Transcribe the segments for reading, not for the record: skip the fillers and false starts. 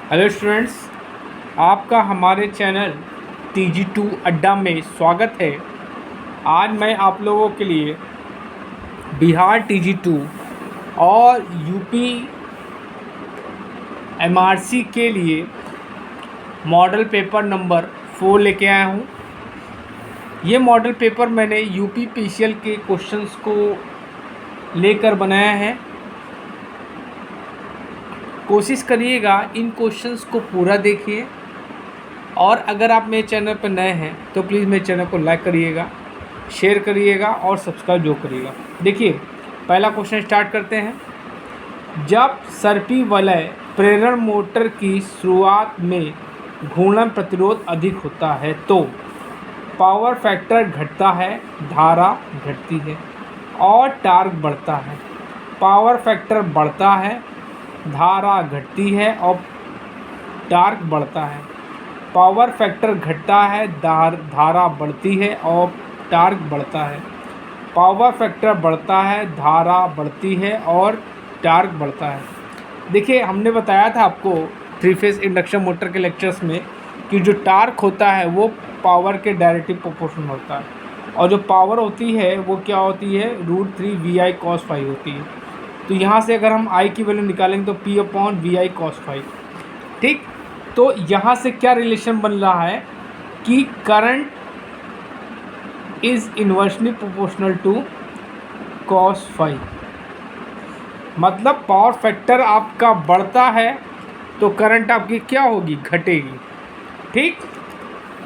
Hello students, आपका हमारे channel TG2 अड्डा में स्वागत है। आज मैं आप लोगों के लिए बिहार TG2 और यूपी MRC के लिए मॉडल पेपर नंबर 4 लेके आया हूँ। ये मॉडल पेपर मैंने यूपी PCL के क्वेश्चंस को लेकर बनाया है। कोशिश करिएगा इन क्वेश्चंस को पूरा देखिए, और अगर आप मेरे चैनल पर नए हैं तो प्लीज़ मेरे चैनल को लाइक करिएगा, शेयर करिएगा और सब्सक्राइब जो करिएगा। देखिए, पहला क्वेश्चन स्टार्ट करते हैं। जब सर्पी वलय प्रेरण मोटर की शुरुआत में घूर्णन प्रतिरोध अधिक होता है तो पावर फैक्टर घटता है, धारा घटती है और टार्क बढ़ता है। पावर फैक्टर बढ़ता है, धारा घटती है और टार्क बढ़ता है। पावर फैक्टर घटता है, धारा बढ़ती है और टार्क बढ़ता है। पावर फैक्टर बढ़ता है, धारा बढ़ती है और टार्क बढ़ता है। देखिए, हमने बताया था आपको 3 फेज इंडक्शन मोटर के लेक्चर्स में कि जो टार्क होता है वो पावर के डायरेक्टिव प्रोपोर्शनल होता है, और जो पावर होती है वो क्या होती है, √3 VI cos phi होती है। तो यहाँ से अगर हम I की वैल्यू निकालेंगे तो P/VI cos phi। ठीक, तो यहाँ से क्या रिलेशन बन रहा है कि current is inversely proportional to cos phi। मतलब पावर फैक्टर आपका बढ़ता है तो करंट आपकी क्या होगी, घटेगी। ठीक,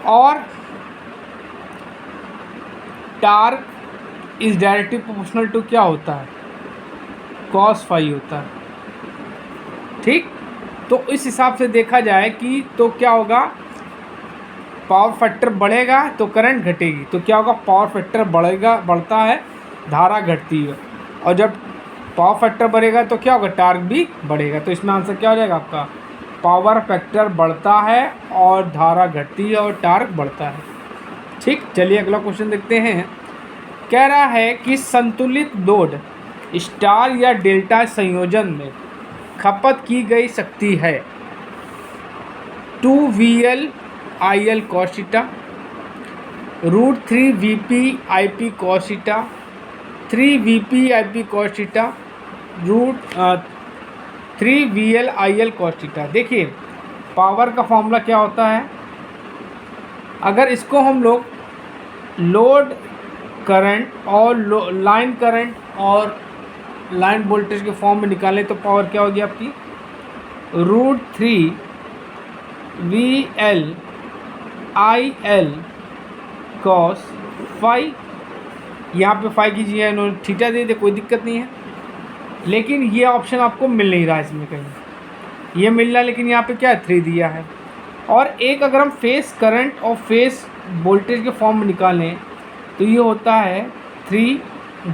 और torque is directly proportional to क्या होता है, cos phi होता है। ठीक, तो इस हिसाब से देखा जाए कि तो क्या होगा, पावर फैक्टर बढ़ेगा तो करंट घटेगी, तो क्या होगा, पावर फैक्टर बढ़ता है, धारा घटती है, और जब पावर फैक्टर बढ़ेगा तो क्या होगा, टार्क भी बढ़ेगा। तो इसमें आंसर क्या हो जाएगा आपका, पावर फैक्टर बढ़ता है और धारा घटती है और टार्क बढ़ता है। ठीक, चलिए अगला क्वेश्चन देखते हैं। कह रहा है कि संतुलित लोड स्टार या डेल्टा संयोजन में खपत की गई शक्ति है 2VL IL cos theta, √3 VP IP cos theta, 3 VP IP cos theta, √3 VL IL cos theta. देखिए, पावर का फॉर्मूला क्या होता है, अगर इसको हम लोग लोड करंट और लाइन करंट और लाइन वोल्टेज के फॉर्म में निकालें तो पावर क्या होगी आपकी, √3 VL IL cos phi। यहाँ पे फाई कीजिए, इन्होंने थीटा दे दे, कोई दिक्कत नहीं है, लेकिन ये ऑप्शन आपको मिल नहीं रहा है इसमें कहीं, ये मिल रहा है लेकिन यहाँ पे क्या है, 3 दिया है। और एक अगर हम फेस करंट और फेस वोल्टेज के फॉर्म में निकालें तो ये होता है 3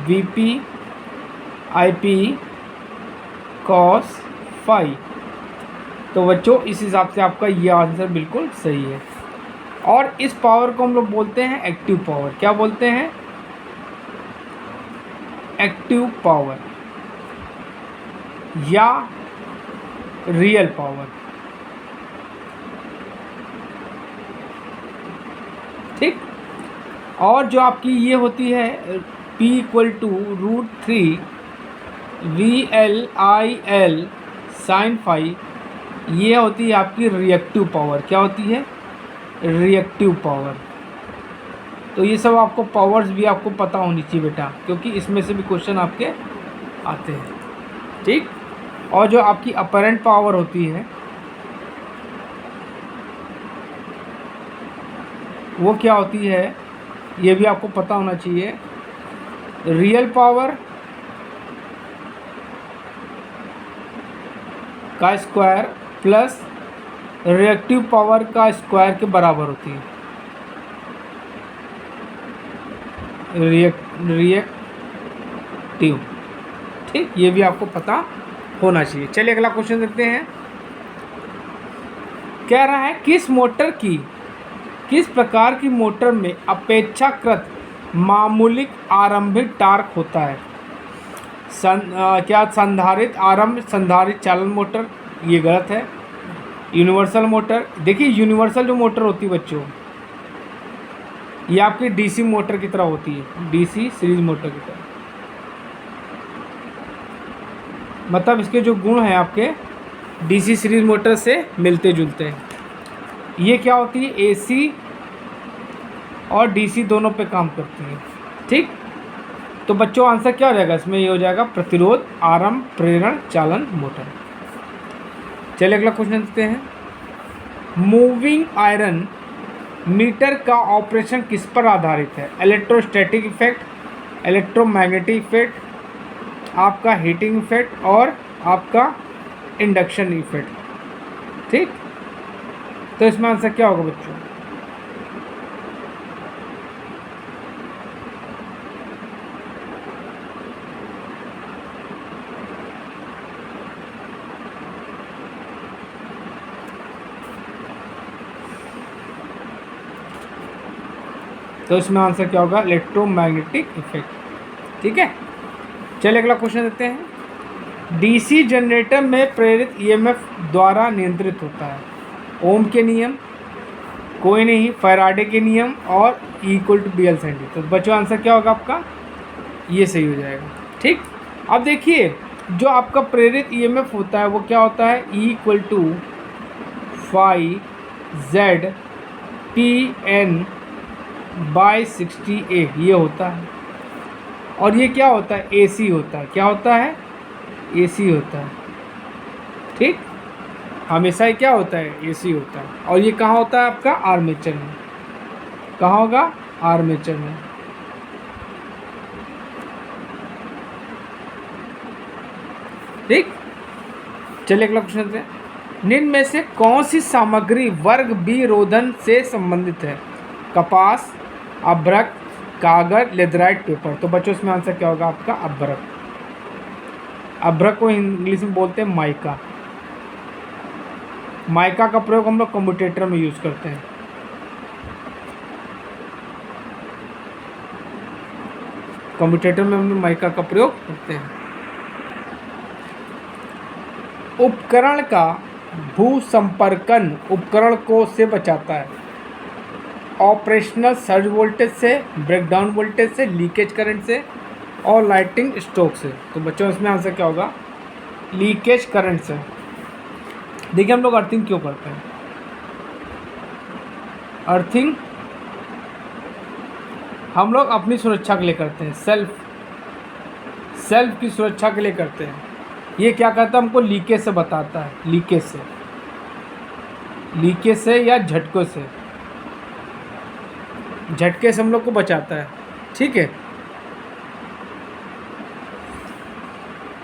VP IP cos phi। तो बच्चों, इस हिसाब से आपका ये आंसर बिल्कुल सही है। और इस पावर को हम लोग बोलते हैं एक्टिव पावर। क्या बोलते हैं, एक्टिव पावर या रियल पावर। ठीक, और जो आपकी ये होती है P = √3 VL IL sin phi, ये होती है आपकी रिएक्टिव पावर। क्या होती है, रिएक्टिव पावर। तो ये सब आपको पावर्स भी आपको पता होनी चाहिए बेटा, क्योंकि इसमें से भी क्वेश्चन आपके आते हैं। ठीक, और जो आपकी अपरेंट पावर होती है वो क्या होती है, ये भी आपको पता होना चाहिए। रियल पावर का स्क्वायर प्लस रिएक्टिव पावर का स्क्वायर के बराबर होती है, रिएक्टिव। ठीक, ये भी आपको पता होना चाहिए। चलिए अगला क्वेश्चन देखते हैं। कह रहा है किस प्रकार की मोटर में अपेक्षाकृत मामूलिक आरंभिक टार्क होता है। क्या संधारित चालन मोटर, ये गलत है। यूनिवर्सल मोटर, देखिए यूनिवर्सल जो मोटर होती है बच्चों, ये आपकी डीसी मोटर की तरह होती है, डीसी सीरीज मोटर की तरह। मतलब इसके जो गुण हैं आपके डीसी सीरीज मोटर से मिलते जुलते हैं। ये क्या होती है, एसी और डीसी दोनों पे काम करती है। ठीक, तो बच्चों आंसर क्या हो जाएगा इसमें, ये हो जाएगा प्रतिरोध आरंभ प्रेरण चालन मोटर। चलिए अगला क्वेश्चन देखते हैं। मूविंग आयरन मीटर का ऑपरेशन किस पर आधारित है, इलेक्ट्रोस्टैटिक इफेक्ट, इलेक्ट्रोमैग्नेटिक इफेक्ट, आपका हीटिंग इफेक्ट और आपका इंडक्शन इफेक्ट। ठीक, तो इसमें आंसर क्या होगा बच्चों, तो इसमें आंसर क्या होगा, इलेक्ट्रोमैग्नेटिक इफेक्ट। ठीक है, चलिए अगला क्वेश्चन देते हैं। डीसी जनरेटर में प्रेरित ईएमएफ द्वारा नियंत्रित होता है, ओम के नियम, कोई नहीं, फैराडे के नियम और इक्वल टू बी एल सेंटी। तो बच्चों आंसर क्या होगा आपका, ये सही हो जाएगा। ठीक, अब देखिए जो आपका प्रेरित ईएमएफ होता है वो क्या होता है, equal to phi Z P N by 60A ये होता है। और ये क्या होता है, एसी होता है। क्या होता है, एसी होता है। ठीक, हमेशा ही क्या होता है, एसी होता है। और ये कहाँ होता है आपका, आर्मेचर में। कहाँ होगा, आर्मेचर में। ठीक, चलिए अगला क्वेश्चन देखते हैं। निम्न में से कौन सी सामग्री वर्ग बी रोधन से संबंधित है, कपास, अभ्रक, कागज, लेदराइट, पेपर। तो बच्चों इसमें आंसर क्या होगा आपका, अभ्रक। अभ्रक को इंग्लिश में बोलते हैं माइका। माइका का प्रयोग हम लोग कम्यूटेटर में यूज करते हैं। कम्यूटेटर में हम लोग माइका का प्रयोग करते हैं। उपकरण का भूसंपर्कन उपकरण को से बचाता है, ऑपरेशनल सर्ज वोल्टेज से, ब्रेकडाउन वोल्टेज से, लीकेज करंट से और लाइटिंग स्ट्रोक से। तो बच्चों इसमें आंसर क्या होगा, लीकेज करंट से। देखिए हम लोग अर्थिंग क्यों करते हैं, अर्थिंग हम लोग अपनी सुरक्षा के लिए करते हैं, सेल्फ की सुरक्षा के लिए करते हैं। ये क्या करता है, हमको लीकेज से बताता है, लीकेज से या झटकों से, झटके से हम लोग को बचाता है। ठीक है,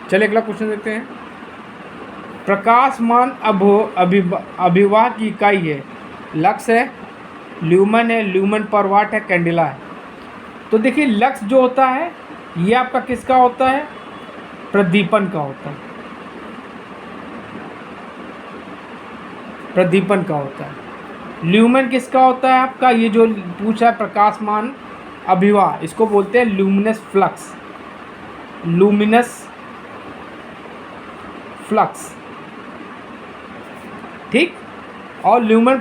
चलिए अगला क्वेश्चन देखते हैं। प्रकाशमान अभिवाह की इकाई है, लक्स है, ल्यूमन है, ल्यूमन पर वाट है, कैंडेला है। तो देखिए लक्स जो होता है ये आपका किसका होता है, प्रदीपन का होता है, प्रदीपन का होता है। ल्यूमन किसका होता है आपका, ये जो पूछा है प्रकाशमान अभिवाह, इसको बोलते हैं ल्यूमिनस फ्लक्स, लूमिनस फ्लक्स। ठीक, और ल्यूमन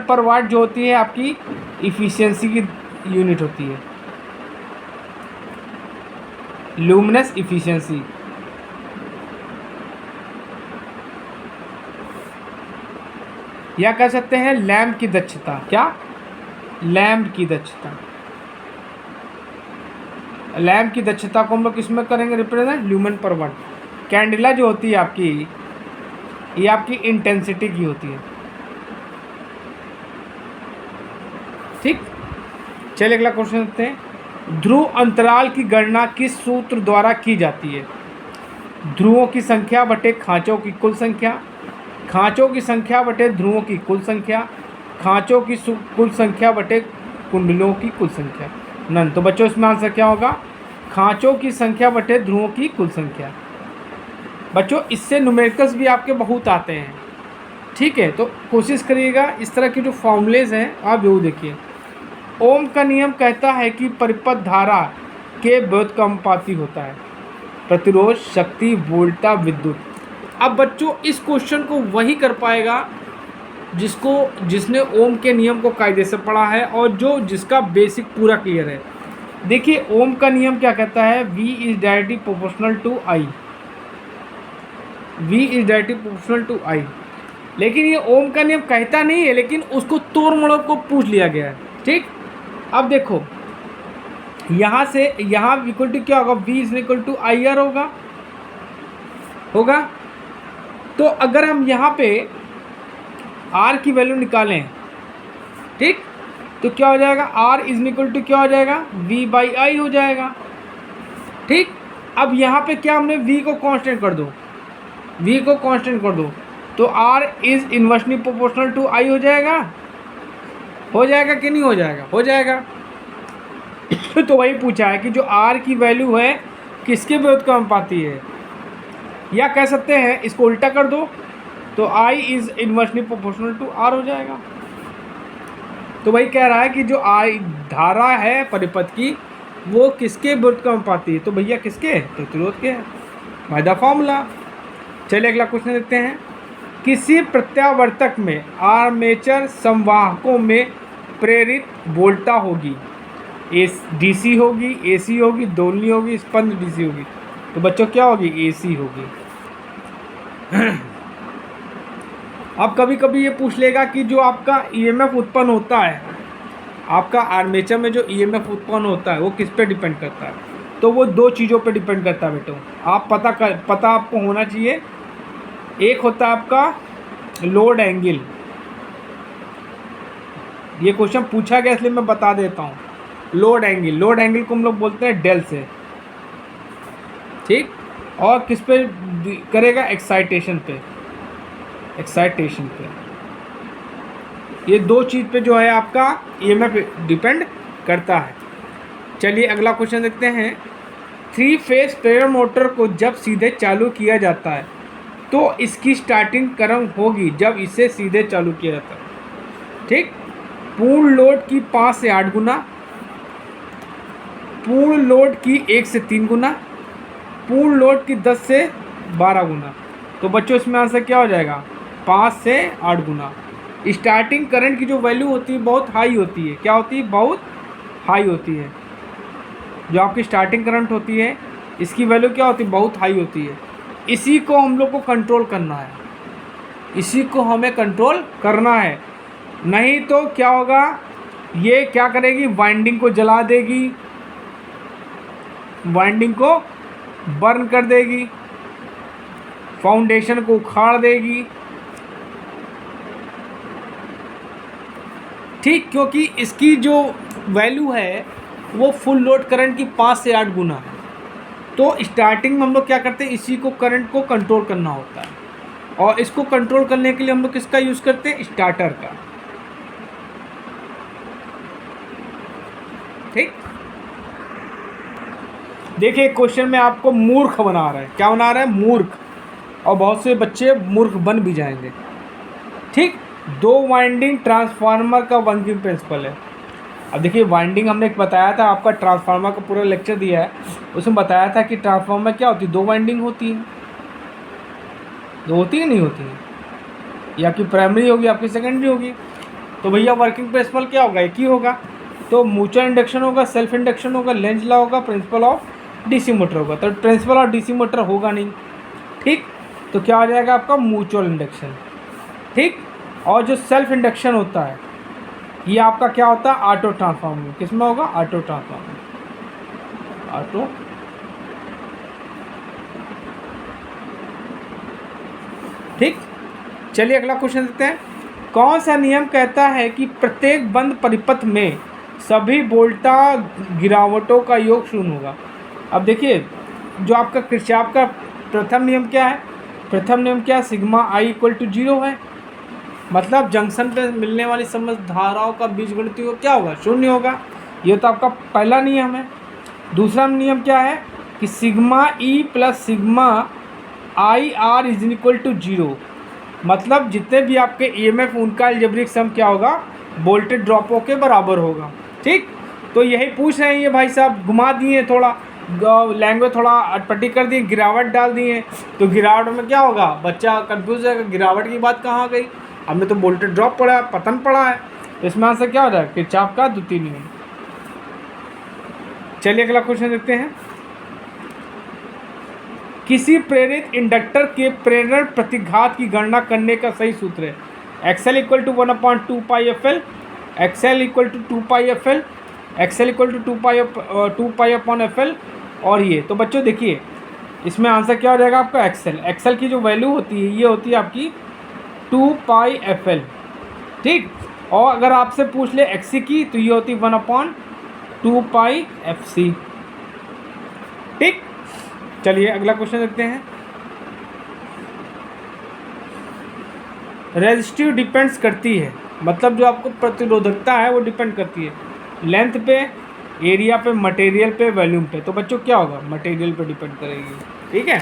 पर वाट जो होती है आपकी इफिशियंसी की यूनिट होती है, लूमिनस इफिशियंसी। या कह सकते हैं लैम्प की दक्षता। क्या, लैम्प की दक्षता। लैम्प की दक्षता को हम लोग किसमें करेंगे रिप्रेजेंट, ल्यूमन पर वाट। कैंडेला जो होती है आपकी, ये आपकी इंटेंसिटी की होती है। ठीक, चलिए अगला क्वेश्चन देखते हैं। ध्रुव अंतराल की गणना किस सूत्र द्वारा की जाती है, ध्रुवों की संख्या बटे खांचों की कुल संख्या, खांचों की संख्या बटे ध्रुवों की कुल संख्या, खांचों की कुल संख्या बटे कुंडलों की कुल संख्या, नन। तो बच्चों इसमें आंसर क्या होगा, खांचों की संख्या बटे ध्रुवों की कुल संख्या। बच्चों इससे न्यूमेरिकल्स भी आपके बहुत आते हैं। ठीक है, तो कोशिश करिएगा इस तरह के जो फॉर्मूलेज हैं आप जरूर देखिए। ओम का नियम कहता है कि परिपथ धारा के व्युत्क्रमानुपाती होता है, प्रतिरोध, शक्ति, वोल्टता, विद्युत। अब बच्चों इस क्वेश्चन को वही कर पाएगा जिसने ओम के नियम को कायदे से पढ़ा है और जिसका बेसिक पूरा क्लियर है। देखिए ओम का नियम क्या कहता है, V is directly proportional to I, V is directly proportional to I। लेकिन ये ओम का नियम कहता नहीं है, लेकिन उसको तोड़ मड़ोड़ को पूछ लिया गया है। ठीक, अब देखो यहाँ से यहाँ इक्वल टू क्या होगा, V is equal to IR होगा। तो अगर हम यहाँ पे R की वैल्यू निकालें, ठीक, तो क्या हो जाएगा, R इज इक्वल टू क्या हो जाएगा, V बाई I हो जाएगा। ठीक, अब यहाँ पे क्या हमने V को कांस्टेंट कर दो, V को कांस्टेंट कर दो, तो R is inversely proportional to I हो जाएगा कि नहीं हो जाएगा, हो जाएगा। तो वही पूछा है कि जो R की वैल्यू है किसके विरोध का अनुपाती है, या कह सकते हैं इसको उल्टा कर दो तो I is inversely proportional to R हो जाएगा। तो वही कह रहा है कि जो I धारा है परिपथ की वो किसके विरोध का अनुपाती है, तो भैया किसके, प्रतिरोध के है, बाय द फॉर्मूला। चलिए अगला क्वेश्चन देखते हैं। किसी प्रत्यावर्तक में आर्मेचर संवाहकों में प्रेरित वोल्टा होगी, DC होगी, AC होगी, दोलनी होगी, स्पंद DC होगी। तो बच्चों क्या होगी, AC होगी। अब कभी कभी ये पूछ लेगा कि जो आपका EMF उत्पन्न होता है, आपका आर्मेचर में जो EMF उत्पन्न होता है वो किस पे डिपेंड करता है, तो वो दो चीज़ों पे डिपेंड करता है बेटो, आप पता आपको होना चाहिए। एक होता है आपका लोड एंगल, ये क्वेश्चन पूछा गया इसलिए मैं बता देता हूँ। लोड एंगल को हम लोग बोलते हैं डेल से, ठीक, और किस पे करेगा, एक्साइटेशन पे। ये दो चीज़ पे जो है आपका EMF डिपेंड करता है। चलिए अगला क्वेश्चन देखते हैं। 3 फेज प्रेरण मोटर को जब सीधे चालू किया जाता है तो इसकी स्टार्टिंग करंट होगी जब इसे सीधे चालू किया जाता है। ठीक, पूर्ण लोड की 5 से 8 गुना, पूर्ण लोड की 1 से 3 गुना, पूर्ण लोड की 10 से 12 गुना। तो बच्चों इसमें आंसर क्या हो जाएगा, 5 से 8 गुना। स्टार्टिंग करंट की जो वैल्यू होती है बहुत हाई होती है, क्या होती है, बहुत हाई होती है। जो आपकी स्टार्टिंग करंट होती है इसकी वैल्यू क्या होती है, बहुत हाई होती है। इसी को हम लोग को कंट्रोल करना है, इसी को हमें कंट्रोल करना है, नहीं तो क्या होगा, ये क्या करेगी, वाइंडिंग को जला देगी, वाइंडिंग को बर्न कर देगी, फाउंडेशन को उखाड़ देगी। ठीक, क्योंकि इसकी जो वैल्यू है वो फुल लोड करंट की 5 से 8 गुना है। तो स्टार्टिंग में हम लोग क्या करते हैं, इसी को करंट को कंट्रोल करना होता है, और इसको कंट्रोल करने के लिए हम लोग किसका यूज़ करते हैं, स्टार्टर का। ठीक, देखिए क्वेश्चन में आपको मूर्ख बना रहा है, क्या बना रहा है, मूर्ख, और बहुत से बच्चे मूर्ख बन भी जाएंगे। ठीक, 2 वाइंडिंग ट्रांसफार्मर का वर्किंग प्रिंसिपल है। अब देखिए वाइंडिंग हमने बताया था, आपका ट्रांसफार्मर का पूरा लेक्चर दिया है, उसमें बताया था कि ट्रांसफार्मर में क्या होती है, 2 वाइंडिंग होती है, 2 होती है, नहीं होती है, ये आपकी प्राइमरी होगी, आपकी सेकेंडरी होगी। तो भैया वर्किंग प्रिंसिपल क्या होगा, एक ही होगा। तो म्यूचुअल इंडक्शन होगा, सेल्फ इंडक्शन होगा, लेंज लॉ होगा, प्रिंसिपल ऑफ DC मोटर होगा। तो प्रिंसिपल ऑफ DC मोटर होगा नहीं। ठीक, तो क्या हो जाएगा आपका म्यूचुअल इंडक्शन। ठीक, और जो सेल्फ इंडक्शन होता है ये आपका क्या होता है, ऑटो ट्रांसफार्मर। किस में होगा, ऑटो ट्रांसफार्मर, ऑटो। ठीक, चलिए अगला क्वेश्चन देखते हैं। कौन सा नियम कहता है कि प्रत्येक बंद परिपथ में सभी वोल्टा गिरावटों का योग शून्य होगा। अब देखिए जो आपका किरचॉफ का प्रथम नियम क्या है, प्रथम नियम क्या है, सिग्मा I इक्वल टू 0 है, मतलब जंक्शन पे मिलने वाली समस्त धाराओं का बीजगणितीय क्या होगा, शून्य होगा। ये तो आपका पहला नियम है। दूसरा नियम क्या है कि sigma E plus sigma IR is equal to 0, मतलब जितने भी आपके EMF उनका अलजेब्रिक सम क्या होगा, वोल्टेज ड्रॉपों के बराबर होगा। ठीक, तो यही पूछ रहे हैं ये भाई साहब, घुमा दिए थोड़ा, लैंग्वेज थोड़ा अटपटी कर दी, गिरावट डाल दी है, तो गिरावट में क्या होगा, बच्चा कंफ्यूज है, गिरावट की बात कहाँ गई, हमने तो वोल्टेज ड्रॉप पढ़ा है, पतन पढ़ा है, तो इसमें आंसर क्या हो जाएगा, किरचॉफ का द्वितीय नियम। चलिए अगला क्वेश्चन देखते हैं। किसी प्रेरित इंडक्टर के प्रेरण प्रतिघात की गणना करने का सही सूत्र है X L equal to 1/2 pi F L, X L equal to 2 pi F L, X L equal to 2 pi upon F L. और ये तो बच्चों देखिए इसमें आंसर क्या हो जाएगा आपका एक्सएल। एक्सएल की जो वैल्यू होती है ये होती है आपकी 2 पाई एफ एल, ठीक। और अगर आपसे पूछ ले एक्सी की तो ये होती 1/2 पाई एफ सी, ठीक। चलिए अगला क्वेश्चन देखते हैं। रेजिस्टिव डिपेंड्स करती है, मतलब जो आपको प्रतिरोधकता है वो डिपेंड करती है लेंथ पे, एरिया पे, मटेरियल पे, वॉल्यूम पे। तो बच्चों क्या होगा, मटेरियल पे डिपेंड करेगी, ठीक है।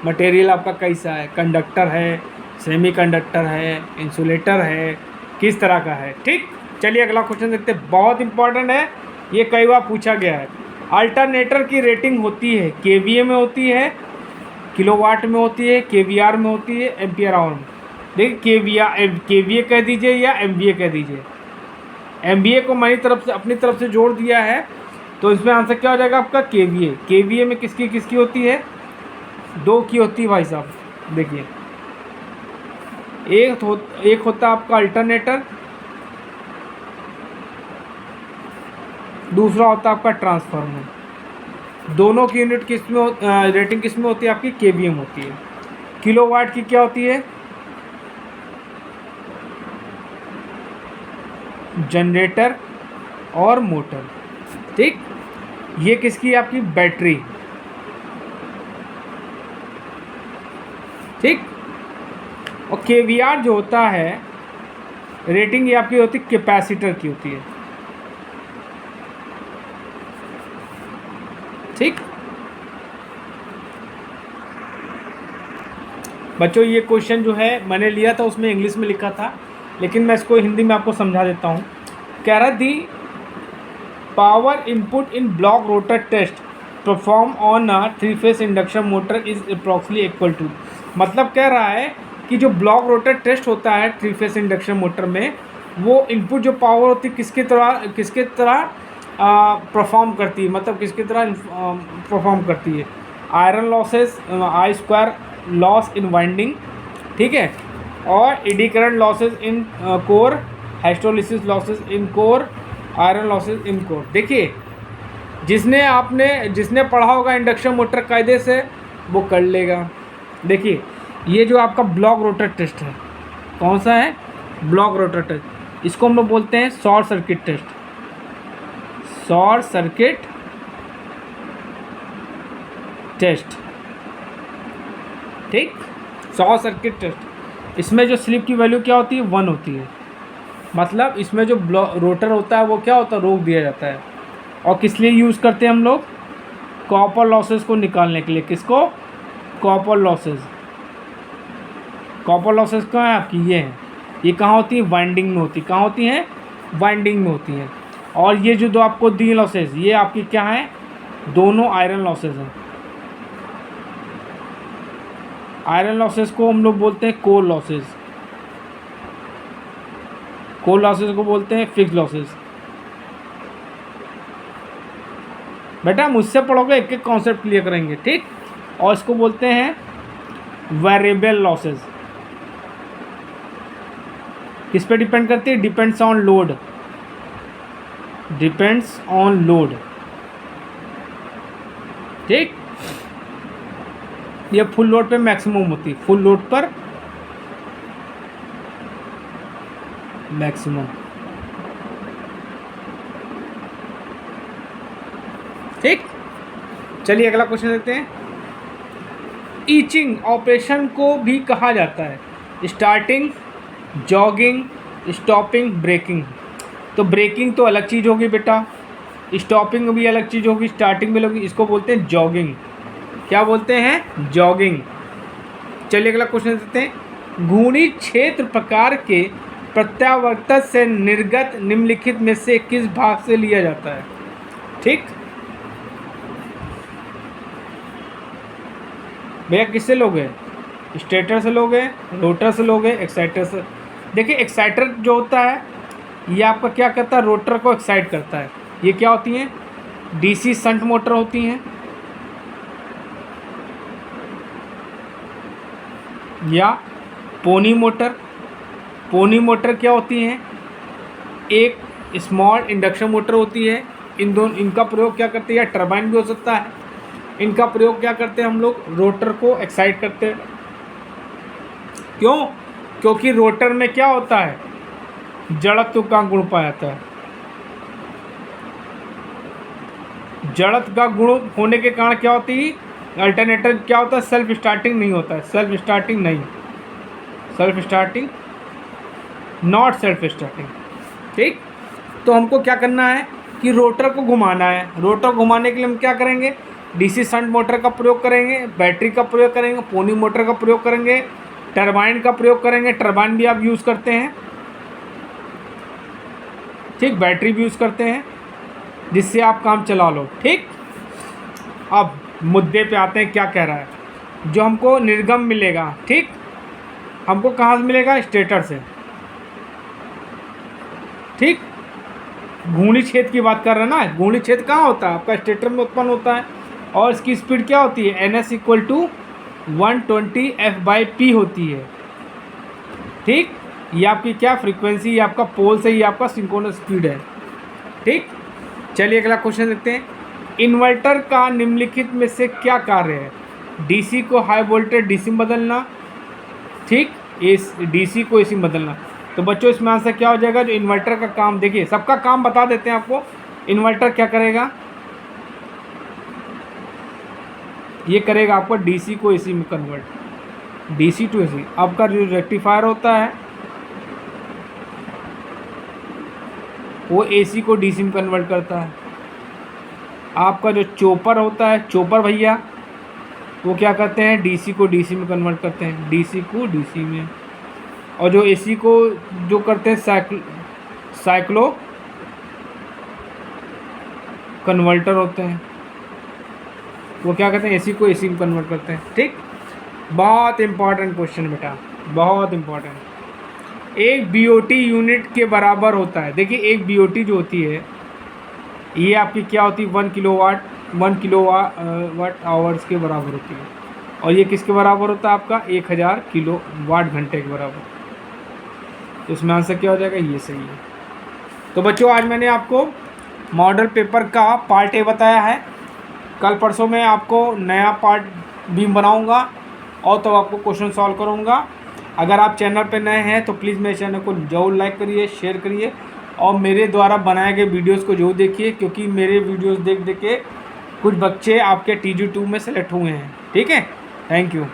मटेरियल आपका कैसा है, कंडक्टर है, सेमीकंडक्टर है, इंसुलेटर है, किस तरह का है, ठीक। चलिए अगला क्वेश्चन देखते हैं, बहुत इंपॉर्टेंट है, ये कई बार पूछा गया है। अल्टरनेटर की रेटिंग होती है केवीए में होती है, किलोवाट में होती है, केवीआर में होती है, एम्पियर आवर में। देखिए केवीए कह दीजिए या एमवीए कह दीजिए, एमवीए को मेरी तरफ से अपनी तरफ से जोड़ दिया है, तो इसमें आंसर क्या हो जाएगा आपका केवीए। केवीए में किसकी किसकी होती है, 2 की होती है भाई साहब। देखिए एक होता है आपका अल्टरनेटर, दूसरा होता है आपका ट्रांसफार्मर। दोनों की यूनिट किस में रेटिंग किस में होती है आपकी, केवीए में होती है। किलोवाट की क्या होती है, जनरेटर और मोटर, ठीक। ये किसकी आपकी बैटरी, ठीक। और केवीआर जो होता है रेटिंग ये आपकी होती है कैपेसिटर की होती है, ठीक। बच्चों ये क्वेश्चन जो है मैंने लिया था उसमें इंग्लिश में लिखा था, लेकिन मैं इसको हिंदी में आपको समझा देता हूँ। कह रहा the power input in block rotor test perform on a three phase induction motor is approximately equal to, मतलब कह रहा है कि जो ब्लॉक रोटर टेस्ट होता है 3-फेज इंडक्शन मोटर में, वो इनपुट जो पावर होती है किसके तरह परफॉर्म करती है, मतलब किसकी तरह परफॉर्म करती है। Iron losses, I square loss in winding, ठीक है, और eddy current losses in core, hysteresis losses in core, iron losses in core. देखिए जिसने पढ़ा होगा इंडक्शन मोटर कायदे से वो कर लेगा। देखिए ये जो आपका ब्लॉक रोटर टेस्ट है, कौन सा है, ब्लॉक रोटर टेस्ट, इसको हम लोग बोलते हैं short circuit test, short circuit test, ठीक, शॉर्ट सर्किट टेस्ट। इसमें जो स्लिप की वैल्यू क्या होती है, 1 होती है, मतलब इसमें जो रोटर होता है वो क्या होता है, रोक दिया जाता है। और किस लिए यूज़ करते हैं हम लोग, कॉपर लॉसेस को निकालने के लिए। किसको, कॉपर लॉसेस। कॉपर लॉसेस कहाँ है आपकी, ये हैं, ये कहाँ होती है, वाइंडिंग में होती है। कहाँ होती हैं, वाइंडिंग में होती हैं। और ये जो दो आपको दी लॉसेस, ये आपकी क्या है, दोनों आयरन लॉसेस हैं। आयरन लॉसेस को हम लोग बोलते हैं कोर लॉसेस, कोर लॉसेस को बोलते हैं फिक्स लॉसेस। बेटा मुझसे पढ़ोगे एक एक कॉन्सेप्ट क्लियर करेंगे, ठीक। और इसको बोलते हैं वेरिएबल लॉसेस। किस पे डिपेंड करती है, depends on load, depends on load, ठीक। ये फुल लोड पे मैक्सिमम होती है, फुल लोड पर मैक्सिमम, ठीक। चलिए अगला क्वेश्चन देखते हैं। ईचिंग ऑपरेशन को भी कहा जाता है स्टार्टिंग, जॉगिंग, स्टॉपिंग, ब्रेकिंग। तो ब्रेकिंग तो अलग चीज़ होगी बेटा, स्टॉपिंग भी अलग चीज़ होगी, स्टार्टिंग भी होगी, इसको बोलते हैं जॉगिंग। क्या बोलते हैं, जॉगिंग। चलिए अगला क्वेश्चन देखते हैं। घूर्णी क्षेत्र प्रकार के प्रत्यावर्तन से निर्गत निम्नलिखित में से किस भाग से लिया जाता है, ठीक। भैया किससे लोगे, स्टेटर से लोगे, रोटर से लोगे, एक्साइटर से। देखिए एक्साइटर जो होता है ये आपका क्या करता है, रोटर को एक्साइट करता है। ये क्या होती हैं, डीसी शंट मोटर होती हैं, या पोनी मोटर। पोनी मोटर क्या होती हैं, एक स्मॉल इंडक्शन मोटर होती है। इनका प्रयोग क्या करते हैं, टरबाइन भी हो सकता है। इनका प्रयोग क्या करते हैं हम लोग, रोटर को एक्साइट करते हैं। क्यों, क्योंकि रोटर में क्या होता है, जड़त्व का गुण पाया जाता है। जड़त्व का गुण होने के कारण क्या होती है, अल्टरनेटर क्या होता है, सेल्फ स्टार्टिंग नहीं होता है। सेल्फ स्टार्टिंग नहीं, self starting not self starting. ठीक, तो हमको क्या करना है कि रोटर को घुमाना है। रोटर घुमाने के लिए हम क्या करेंगे, डीसी शंट मोटर का प्रयोग करेंगे, बैटरी का प्रयोग करेंगे, पोनी मोटर का प्रयोग करेंगे, टरबाइन का प्रयोग करेंगे। टरबाइन भी आप यूज़ करते हैं, ठीक, बैटरी भी यूज़ करते हैं, जिससे आप काम चला लो। ठीक, अब मुद्दे पे आते हैं, क्या कह रहा है, जो हमको निर्गम मिलेगा, ठीक, हमको कहाँ से मिलेगा, स्टेटर से। ठीक, घूर्णी क्षेत्र की बात कर रहे हैं ना, घूर्णी क्षेत्र कहाँ होता है, आपका स्टेटर में उत्पन्न होता है। और इसकी स्पीड क्या होती है, NS = 120 F/P होती है। ठीक, ये आपकी क्या फ्रीक्वेंसी, ये आपका पोल से, ये आपका सिंक्रोनस स्पीड है। ठीक, चलिए अगला क्वेश्चन देखते हैं। इन्वर्टर का निम्नलिखित में से क्या कार्य है, DC को हाई वोल्टेज DC में बदलना, ठीक, इस DC को AC में बदलना। तो बच्चों इसमें आंसर क्या हो जाएगा, जो इन्वर्टर का काम, देखिए सबका काम बता देते हैं आपको। इन्वर्टर क्या करेगा, ये करेगा आपको DC को AC में कन्वर्ट, DC टू AC। आपका जो रेक्टिफायर होता है वो AC को DC में कन्वर्ट करता है। आपका जो चॉपर होता है, चॉपर भैया, वो क्या करते हैं, DC को DC में कन्वर्ट करते हैं, DC को DC में। और जो AC को जो करते हैं साइक्लो कन्वर्टर होते हैं, वो क्या करते हैं, AC को AC में कन्वर्ट करते हैं। ठीक, बहुत इंपॉर्टेंट क्वेश्चन बेटा, बहुत इंपॉर्टेंट। एक BOT यूनिट के बराबर होता है। देखिए एक BOT जो होती है ये आपकी क्या होती है, 1 किलोवाट आवर्स के बराबर होती है। और ये किसके बराबर होता है, आपका 1000 किलोवाट घंटे के बराबर। तो इसमें आंसर क्या हो जाएगा, ये सही है। तो बच्चों आज मैंने आपको मॉडल पेपर का पार्ट A बताया है। कल परसों में आपको नया पार्ट B बनाऊंगा और तब आपको क्वेश्चन सॉल्व करूंगा। अगर आप चैनल पर नए हैं तो प्लीज़ मेरे चैनल को जरूर लाइक करिए, शेयर करिए और मेरे द्वारा बनाए गए वीडियोस को जरूर देखिए, क्योंकि मेरे वीडियोस देख देख के कुछ बच्चे आपके TG2 में सेलेक्ट हुए हैं। ठीक है, थैंक यू।